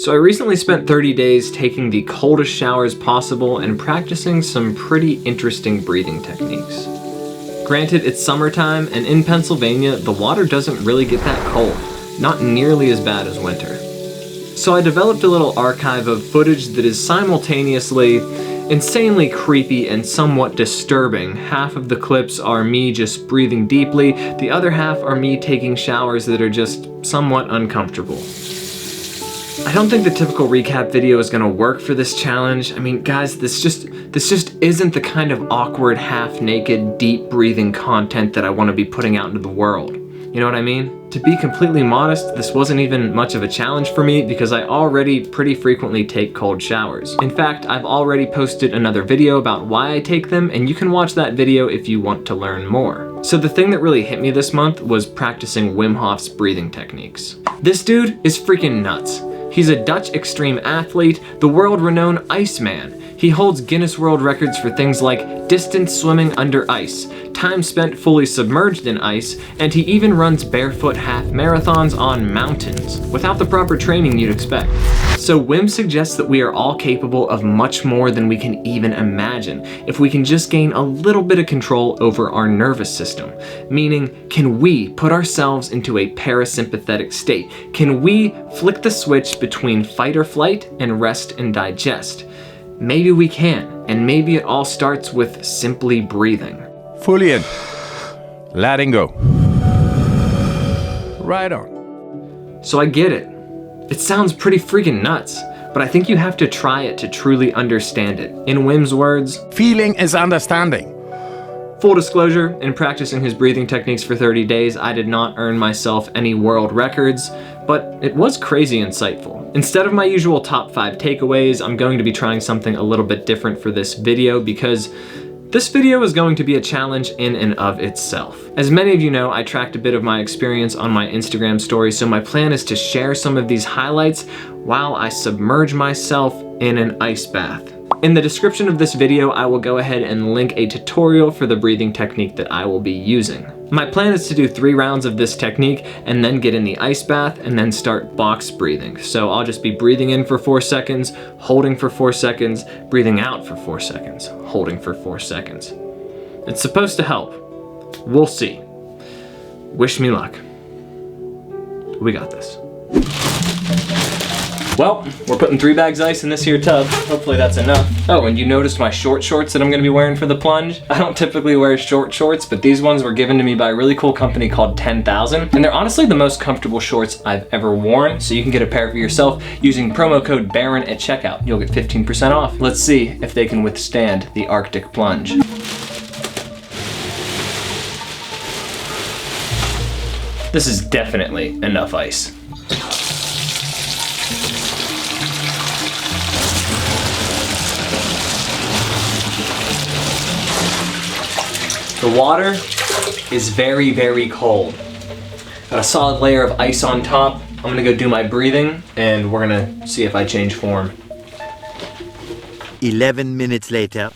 So I recently spent 30 days taking the coldest showers possible and practicing some pretty interesting breathing techniques. Granted, it's summertime, and in Pennsylvania, the water doesn't really get that cold, not nearly as bad as winter. So I developed a little archive of footage that is simultaneously insanely creepy and somewhat disturbing. Half of the clips are me just breathing deeply, the other half are me taking showers that are just somewhat uncomfortable. I don't think the typical recap video is gonna work for this challenge. I mean, guys, this just isn't the kind of awkward, half-naked, deep breathing content that I want to be putting out into the world. You know what I mean? To be completely modest, this wasn't even much of a challenge for me because I already pretty frequently take cold showers. In fact, I've already posted another video about why I take them, and you can watch that video if you want to learn more. So the thing that really hit me this month was practicing Wim Hof's breathing techniques. This dude is freaking nuts. He's a Dutch extreme athlete, the world-renowned Iceman. He holds Guinness World Records for things like distance swimming under ice, time spent fully submerged in ice, and he even runs barefoot half marathons on mountains, without the proper training you'd expect. So Wim suggests that we are all capable of much more than we can even imagine if we can just gain a little bit of control over our nervous system. Meaning, can we put ourselves into a parasympathetic state? Can we flick the switch between fight or flight and rest and digest? Maybe we can, and maybe it all starts with simply breathing. Fully in. Letting go. Right on. So I get it. It sounds pretty freaking nuts, but I think you have to try it to truly understand it. In Wim's words, feeling is understanding. Full disclosure, in practicing his breathing techniques for 30 days, I did not earn myself any world records, but it was crazy insightful. Instead of my usual top 5 takeaways, I'm going to be trying something a little bit different for this video because this video is going to be a challenge in and of itself. As many of you know, I tracked a bit of my experience on my Instagram story, so my plan is to share some of these highlights while I submerge myself in an ice bath. In the description of this video, I will go ahead and link a tutorial for the breathing technique that I will be using. My plan is to do 3 rounds of this technique and then get in the ice bath and then start box breathing. So I'll just be breathing in for 4 seconds, holding for 4 seconds, breathing out for 4 seconds, holding for 4 seconds. It's supposed to help. We'll see. Wish me luck. We got this. Well, we're putting 3 bags of ice in this here tub. Hopefully that's enough. Oh, and you noticed my short shorts that I'm gonna be wearing for the plunge? I don't typically wear short shorts, but these ones were given to me by a really cool company called 10,000. And they're honestly the most comfortable shorts I've ever worn, so you can get a pair for yourself using promo code Baron at checkout. You'll get 15% off. Let's see if they can withstand the Arctic plunge. This is definitely enough ice. The water is very, very cold. Got a solid layer of ice on top. I'm gonna go do my breathing and we're gonna see if I change form. 11 minutes later.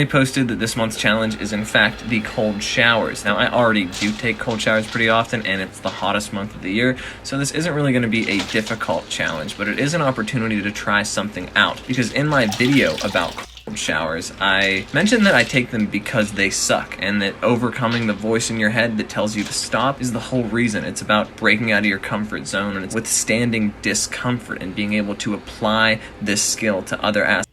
Posted that this month's challenge is in fact the cold showers. Now I already do take cold showers pretty often and it's the hottest month of the year, so this isn't really going to be a difficult challenge, but it is an opportunity to try something out, because in my video about cold showers I mentioned that I take them because they suck, and that overcoming the voice in your head that tells you to stop is the whole reason. It's about breaking out of your comfort zone and it's withstanding discomfort and being able to apply this skill to other aspects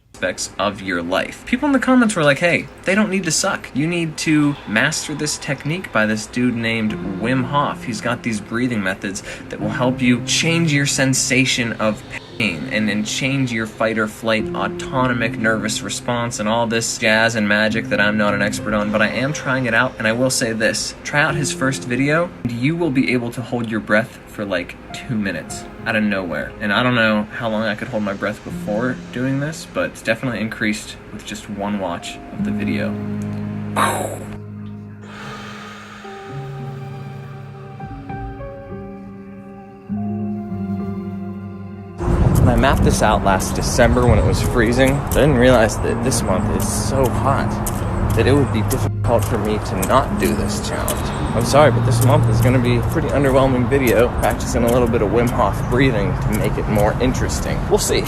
of your life. People in the comments were like, hey, they don't need to suck. You need to master this technique by this dude named Wim Hof. He's got these breathing methods that will help you change your sensation of pain and change your fight or flight autonomic nervous response and all this jazz and magic that I'm not an expert on, but I am trying it out. And I will say this, try out his first video and you will be able to hold your breath for like 2 minutes. out of nowhere. And I don't know how long I could hold my breath before doing this, but it's definitely increased with just one watch of the video. I mapped this out last December when it was freezing. I didn't realize that this month is so hot that it would be difficult for me to not do this challenge. I'm sorry, but this month is going to be a pretty underwhelming video, practicing a little bit of Wim Hof breathing to make it more interesting. We'll see.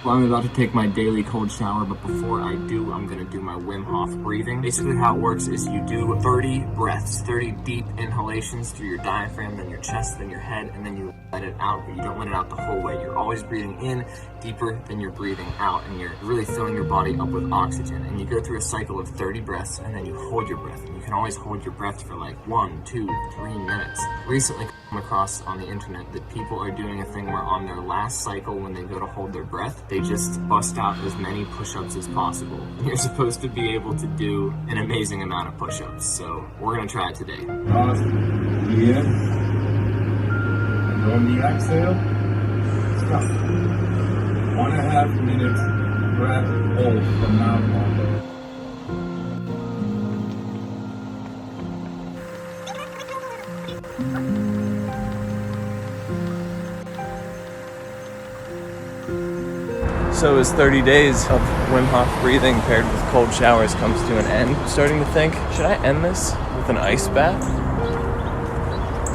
Well, I'm about to take my daily cold shower, but before I do, I'm gonna do my Wim Hof breathing. Basically how it works is you do 30 breaths, 30 deep inhalations through your diaphragm, then your chest, then your head, and then you let it out, but you don't let it out the whole way. You're always breathing in deeper than you're breathing out, and you're really filling your body up with oxygen. And you go through a cycle of 30 breaths, and then you hold your breath. And you can always hold your breath for like 1, 2, 3 minutes. Recently, come across on the internet that people are doing a thing where on their last cycle, when they go to hold their breath, they just bust out as many push-ups as possible. And you're supposed to be able to do an amazing amount of push-ups. So we're gonna try it today. Pause here, and on the exhale, stop. 1.5 minutes breath hold from now on. So as 30 days of Wim Hof breathing paired with cold showers comes to an end, I'm starting to think, should I end this with an ice bath?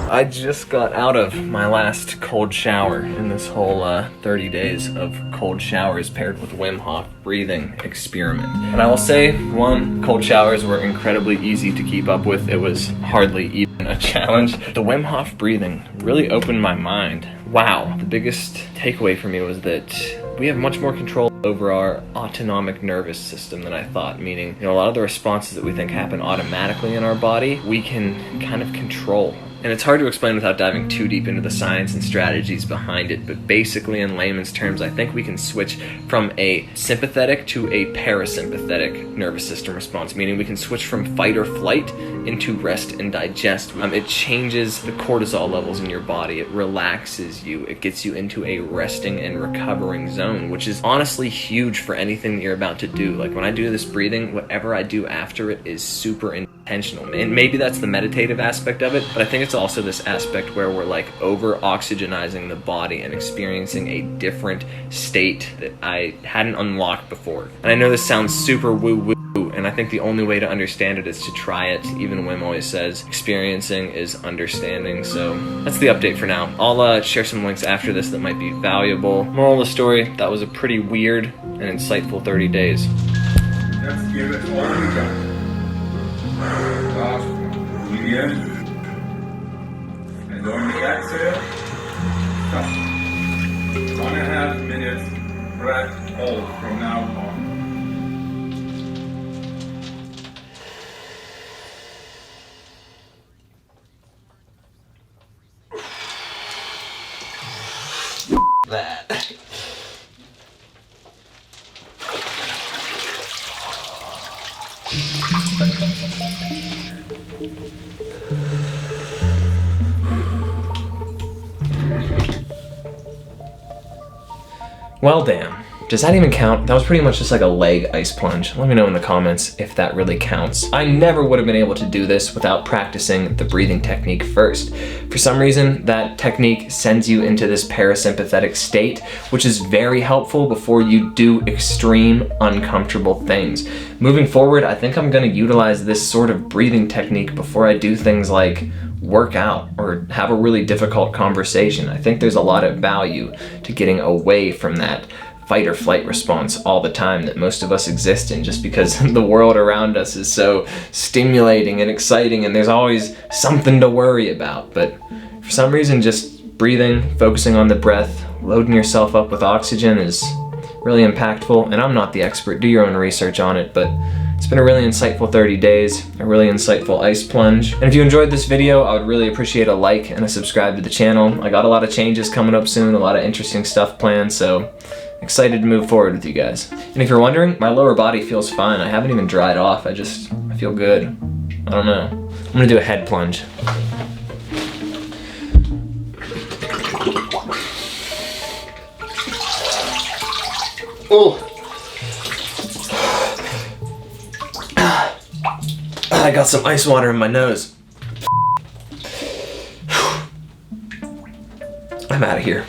I just got out of my last cold shower in this whole 30 days of cold showers paired with Wim Hof breathing experiment. And I will say, one, cold showers were incredibly easy to keep up with. It was hardly even a challenge. The Wim Hof breathing really opened my mind. Wow, the biggest takeaway for me was that we have much more control over our autonomic nervous system than I thought, meaning, a lot of the responses that we think happen automatically in our body, we can kind of control. And it's hard to explain without diving too deep into the science and strategies behind it, but basically in layman's terms, I think we can switch from a sympathetic to a parasympathetic nervous system response, meaning we can switch from fight or flight into rest and digest. It changes the cortisol levels in your body, it relaxes you, it gets you into a resting and recovering zone, which is honestly huge for anything that you're about to do. Like when I do this breathing, whatever I do after it is super intentional. And maybe that's the meditative aspect of it, but I think it's also this aspect where we're like over oxygenizing the body and experiencing a different state that I hadn't unlocked before. And I know this sounds super woo-woo, and I think the only way to understand it is to try it. Even Wim always says, experiencing is understanding. So that's the update for now. I'll share some links after this that might be valuable. Moral of the story, that was a pretty weird and insightful 30 days. Let's give it all we got. Pause here, and on the exhale, stop. 1.5 minutes breath hold from now on. That. Well, damn. Does that even count? That was pretty much just like a leg ice plunge. Let me know in the comments if that really counts. I never would have been able to do this without practicing the breathing technique first. For some reason, that technique sends you into this parasympathetic state, which is very helpful before you do extreme, uncomfortable things. Moving forward, I think I'm gonna utilize this sort of breathing technique before I do things like work out or have a really difficult conversation. I think there's a lot of value to getting away from that fight or flight response all the time that most of us exist in, just because the world around us is so stimulating and exciting and there's always something to worry about. But for some reason, just breathing, focusing on the breath, loading yourself up with oxygen is really impactful, and I'm not the expert, do your own research on it, but it's been a really insightful 30 days, a really insightful ice plunge. And if you enjoyed this video, I would really appreciate a like and a subscribe to the channel. I got a lot of changes coming up soon, a lot of interesting stuff planned, so excited to move forward with you guys. And if you're wondering, my lower body feels fine. I haven't even dried off, I feel good. I don't know. I'm gonna do a head plunge. Oh! I got some ice water in my nose. I'm out of here.